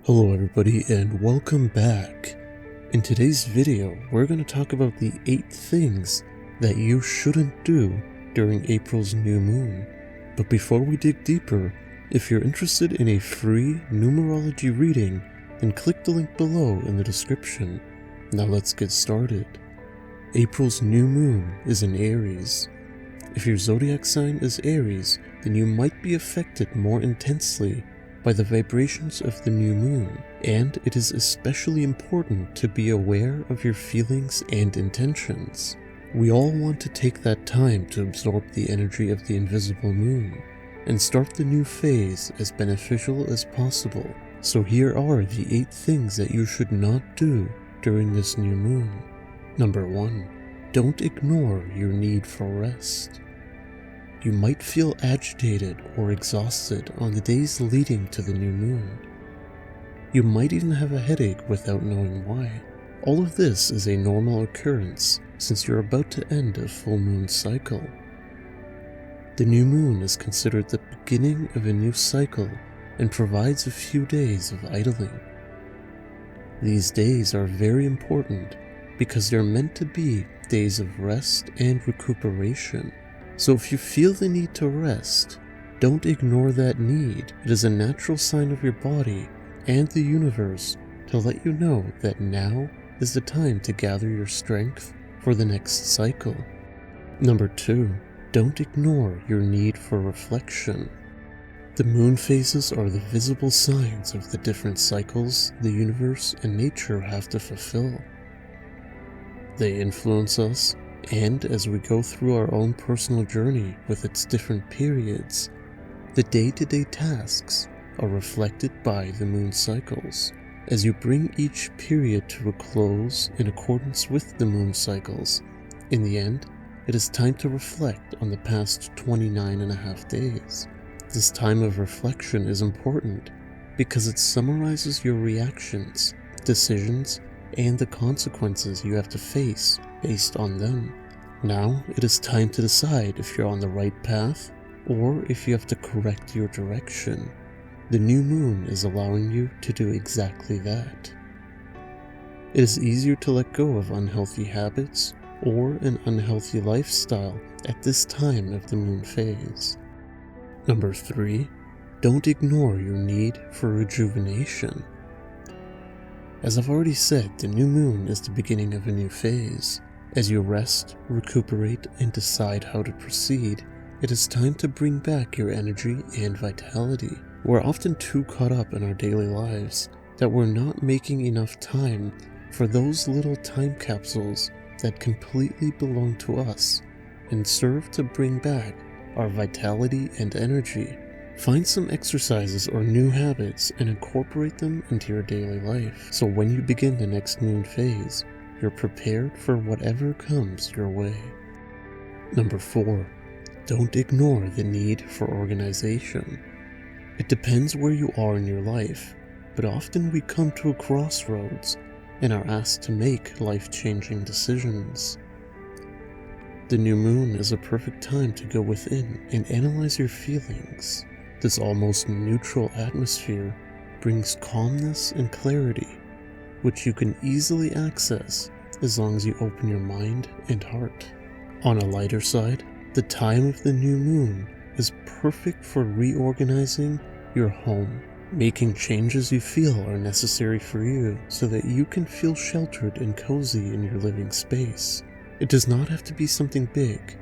Hello everybody and welcome back. In today's video, we're going to talk about the 8 things that you shouldn't do during April's new moon. But before we dig deeper, if you're interested in a free numerology reading, then click the link below in the description. Now let's get started. April's new moon is in Aries. If your zodiac sign is Aries, then you might be affected more intensely by the vibrations of the new moon, and it is especially important to be aware of your feelings and intentions. We all want to take that time to absorb the energy of the invisible moon and start the new phase as beneficial as possible. So here are the 8 things that you should not do during this new moon. Number 1. Don't ignore your need for rest. You might feel agitated or exhausted on the days leading to the new moon. You might even have a headache without knowing why. All of this is a normal occurrence since you're about to end a full moon cycle. The new moon is considered the beginning of a new cycle and provides a few days of idling. These days are very important because they're meant to be days of rest and recuperation. So if you feel the need to rest, don't ignore that need. It is a natural sign of your body and the universe to let you know that now is the time to gather your strength for the next cycle. Number 2. Don't ignore your need for reflection. The moon phases are the visible signs of the different cycles the universe and nature have to fulfill. They influence us, and as we go through our own personal journey with its different periods, the day-to-day tasks are reflected by the moon cycles. As you bring each period to a close in accordance with the moon cycles, in the end, it is time to reflect on the past 29.5 days. This time of reflection is important because it summarizes your reactions, decisions, and the consequences you have to face based on them. Now it is time to decide if you're on the right path or if you have to correct your direction. The new moon is allowing you to do exactly that. It is easier to let go of unhealthy habits or an unhealthy lifestyle at this time of the moon phase. Number 3. Don't ignore your need for rejuvenation. As I've already said, the new moon is the beginning of a new phase. As you rest, recuperate, and decide how to proceed, it is time to bring back your energy and vitality. We're often too caught up in our daily lives that we're not making enough time for those little time capsules that completely belong to us and serve to bring back our vitality and energy. Find some exercises or new habits and incorporate them into your daily life, so when you begin the next moon phase, you're prepared for whatever comes your way. Number 4. Don't ignore the need for organization. It depends where you are in your life, but often we come to a crossroads and are asked to make life-changing decisions. The new moon is a perfect time to go within and analyze your feelings. This almost neutral atmosphere brings calmness and clarity, which you can easily access as long as you open your mind and heart. On a lighter side, the time of the new moon is perfect for reorganizing your home, making changes you feel are necessary for you so that you can feel sheltered and cozy in your living space. It does not have to be something big.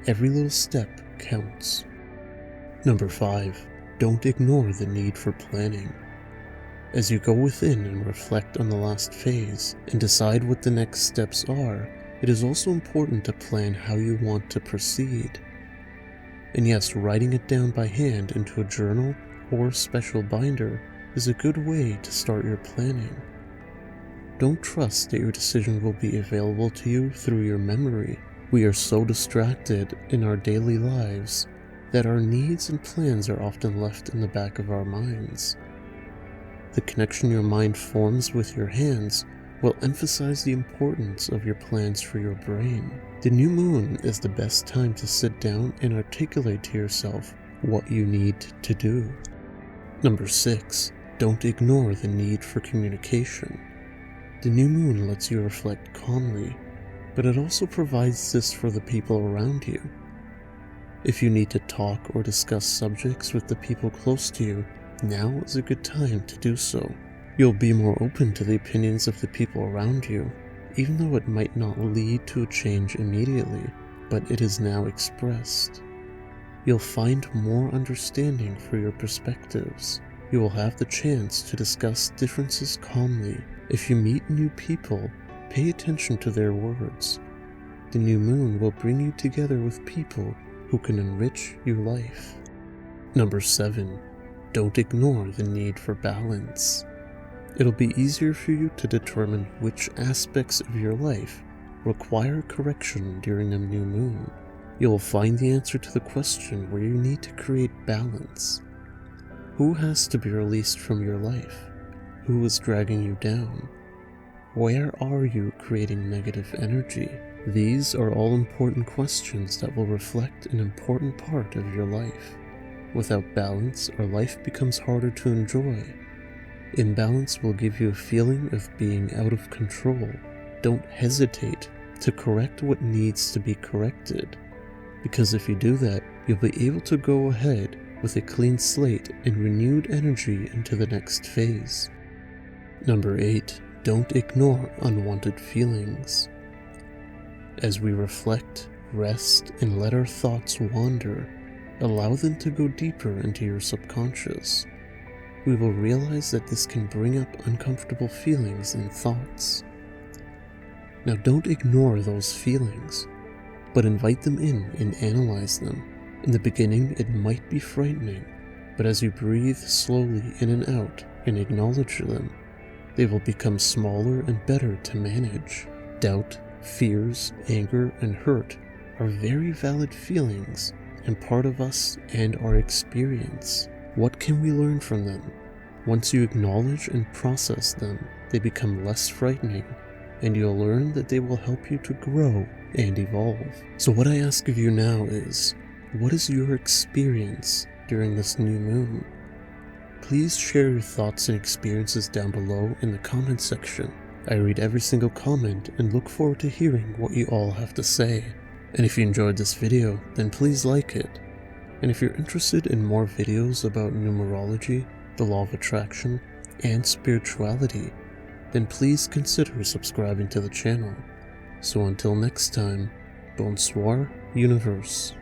Every little step counts. Number 5. Don't ignore the need for planning. As you go within and reflect on the last phase and decide what the next steps are, it is also important to plan how you want to proceed. And yes, writing it down by hand into a journal or special binder is a good way to start your planning. Don't trust that your decision will be available to you through your memory. We are so distracted in our daily lives that our needs and plans are often left in the back of our minds. The connection your mind forms with your hands will emphasize the importance of your plans for your brain. The new moon is the best time to sit down and articulate to yourself what you need to do. Number 6. Don't ignore the need for communication. The new moon lets you reflect calmly, but it also provides this for the people around you. If you need to talk or discuss subjects with the people close to you, now is a good time to do so. You'll be more open to the opinions of the people around you, even though it might not lead to a change immediately, but it is now expressed. You'll find more understanding for your perspectives. You will have the chance to discuss differences calmly. If you meet new people, pay attention to their words. The new moon will bring you together with people who can enrich your life. Number 7. Don't ignore the need for balance. It'll be easier for you to determine which aspects of your life require correction during a new moon. You'll find the answer to the question where you need to create balance. Who has to be released from your life? Who is dragging you down? Where are you creating negative energy? These are all important questions that will reflect an important part of your life. Without balance, our life becomes harder to enjoy. Imbalance will give you a feeling of being out of control. Don't hesitate to correct what needs to be corrected, because if you do that, you'll be able to go ahead with a clean slate and renewed energy into the next phase. Number 8. Don't ignore unwanted feelings. As we reflect, rest, and let our thoughts wander, allow them to go deeper into your subconscious. We will realize that this can bring up uncomfortable feelings and thoughts. Now don't ignore those feelings, but invite them in and analyze them. In the beginning, it might be frightening, but as you breathe slowly in and out and acknowledge them, they will become smaller and better to manage. Doubt, fears, anger, and hurt are very valid feelings and part of us and our experience. What can we learn from them? Once you acknowledge and process them, they become less frightening, and you'll learn that they will help you to grow and evolve. So what I ask of you now is, what is your experience during this new moon? Please share your thoughts and experiences down below in the comment section. I read every single comment and look forward to hearing what you all have to say. And if you enjoyed this video, then please like it. And if you're interested in more videos about numerology, the law of attraction, and spirituality, then please consider subscribing to the channel. So until next time, bonsoir, universe.